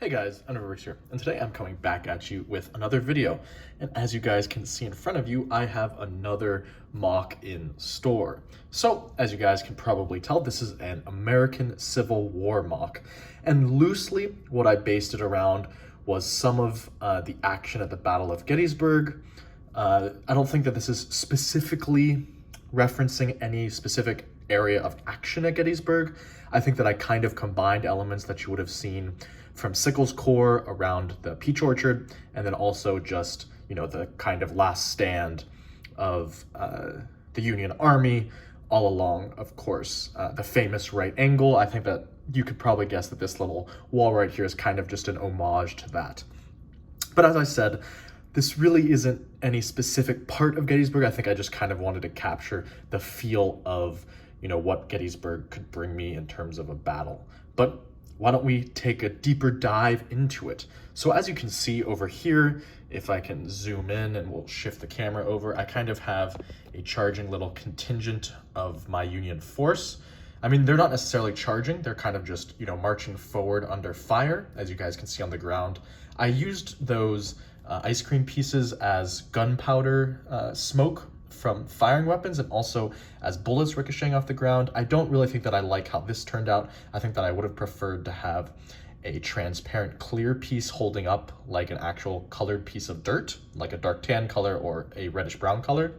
Hey guys, Unreverse here, and today I'm coming back at you with another video. And as you guys can see in front of you, I have another mock in store. So, as you guys can probably tell, this is an American Civil War mock. And loosely, what I based it around was some of the action at the Battle of Gettysburg. I don't think that this is specifically referencing any specific area of action at Gettysburg. I think that I kind of combined elements that you would have seen from Sickles' Corps around the peach orchard, and then also just, the kind of last stand of the Union Army all along, of course, the famous right angle. I think that you could probably guess that this little wall right here is kind of just an homage to that. But as I said, this really isn't any specific part of Gettysburg. I think I just kind of wanted to capture the feel of, what Gettysburg could bring me in terms of a battle. But why don't we take a deeper dive into it? So as you can see over here, if I can zoom in and we'll shift the camera over, I kind of have a charging little contingent of my Union force. I mean, they're not necessarily charging, they're kind of just, marching forward under fire, as you guys can see on the ground. I used those ice cream pieces as gunpowder smoke from firing weapons and also as bullets ricocheting off the ground. I don't really think that I like how this turned out. I think that I would have preferred to have a transparent clear piece holding up like an actual colored piece of dirt, like a dark tan color or a reddish brown color.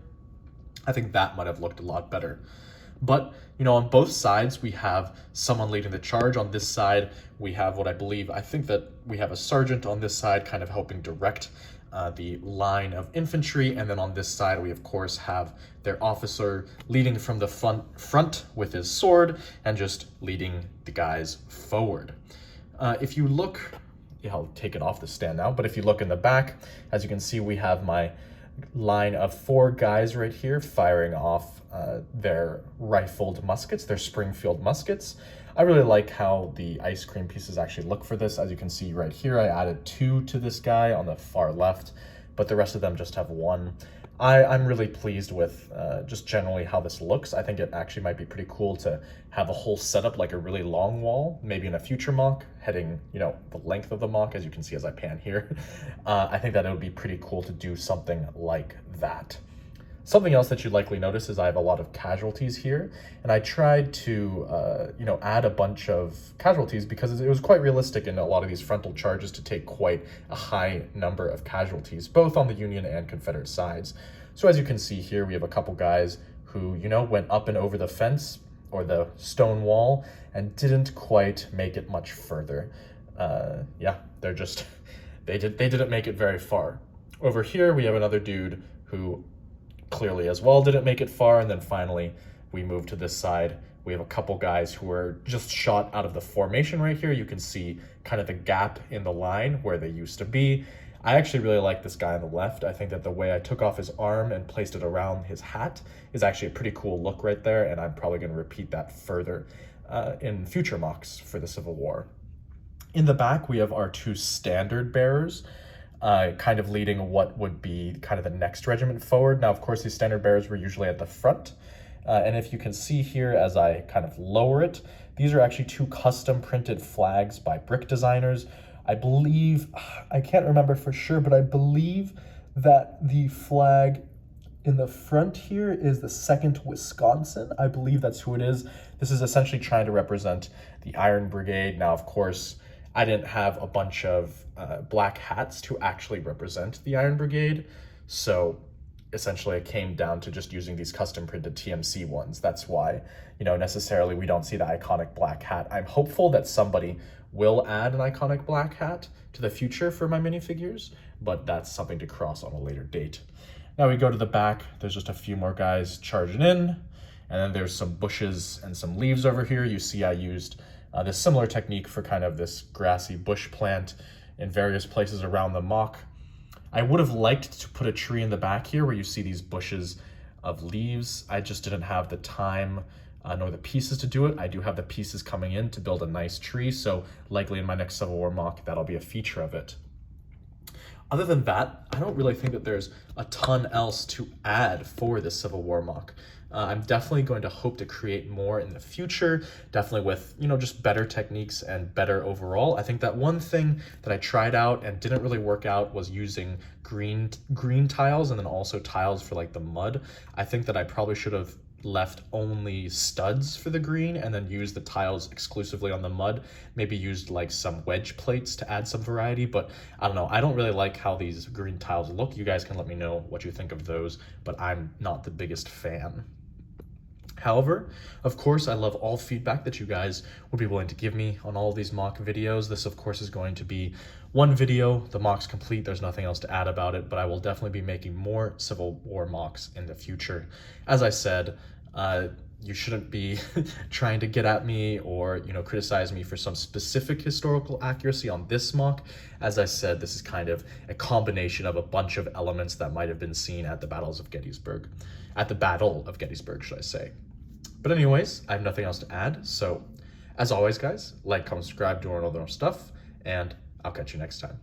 I think that might have looked a lot better. But, on both sides, we have someone leading the charge. On this side, we have I think that we have a sergeant on this side kind of helping direct the line of infantry, and then on this side we of course have their officer leading from the front with his sword and just leading the guys forward. If you look, I'll take it off the stand now, but if you look in the back, as you can see, we have my line of 4 guys right here firing off their rifled muskets, their Springfield muskets. I really like how the ice cream pieces actually look for this. As you can see right here, I added 2 to this guy on the far left, but the rest of them just have 1. I'm really pleased with just generally how this looks. I think it actually might be pretty cool to have a whole setup like a really long wall, maybe in a future mock, heading, the length of the mock, as you can see as I pan here. I think that it would be pretty cool to do something like that. Something else that you likely notice is I have a lot of casualties here, and I tried to, add a bunch of casualties because it was quite realistic in a lot of these frontal charges to take quite a high number of casualties, both on the Union and Confederate sides. So as you can see here, we have a couple guys who, went up and over the fence or the stone wall and didn't quite make it much further. They didn't make it very far. Over here, we have another dude who clearly as well didn't make it far, and then finally we move to this side. We have a couple guys who are just shot out of the formation right here. You can see kind of the gap in the line where they used to be. I actually really like this guy on the left. I think that the way I took off his arm and placed it around his hat is actually a pretty cool look right there, and I'm probably going to repeat that further in future mocks for the Civil War. In the back, we have our 2 standard bearers, kind of leading what would be kind of the next regiment forward. Now, of course, these standard bearers were usually at the front. And if you can see here, as I kind of lower it, these are actually 2 custom printed flags by brick designers. I believe, I can't remember for sure, but I believe that the flag in the front here is the 2nd Wisconsin. I believe that's who it is. This is essentially trying to represent the Iron Brigade. Now, of course, I didn't have a bunch of black hats to actually represent the Iron Brigade, so essentially it came down to just using these custom printed TMC ones. That's why, necessarily we don't see the iconic black hat. I'm hopeful that somebody will add an iconic black hat to the future for my minifigures, but that's something to cross on a later date. Now we go to the back. There's just a few more guys charging in, and then there's some bushes and some leaves over here. You see I used this similar technique for kind of this grassy bush plant in various places around the mock. I would have liked to put a tree in the back here where you see these bushes of leaves. I just didn't have the time nor the pieces to do it. I do have the pieces coming in to build a nice tree, so likely in my next Civil War mock, that'll be a feature of it. Other than that, I don't really think that there's a ton else to add for this Civil War mock. I'm definitely going to hope to create more in the future, definitely with, just better techniques and better overall. I think that one thing that I tried out and didn't really work out was using green tiles and then also tiles for like the mud. I think that I probably should have left only studs for the green and then used the tiles exclusively on the mud, maybe used like some wedge plates to add some variety, but I don't know. I don't really like how these green tiles look. You guys can let me know what you think of those, but I'm not the biggest fan. However, of course, I love all feedback that you guys would be willing to give me on all of these mock videos. This, of course, is going to be one video. The mock's complete. There's nothing else to add about it, but I will definitely be making more Civil War mocks in the future. As I said, you shouldn't be trying to get at me or, criticize me for some specific historical accuracy on this mock. As I said, this is kind of a combination of a bunch of elements that might have been seen at the Battle of Gettysburg, should I say. But anyways, I have nothing else to add. So as always, guys, like, comment, subscribe, do all the other stuff, and I'll catch you next time.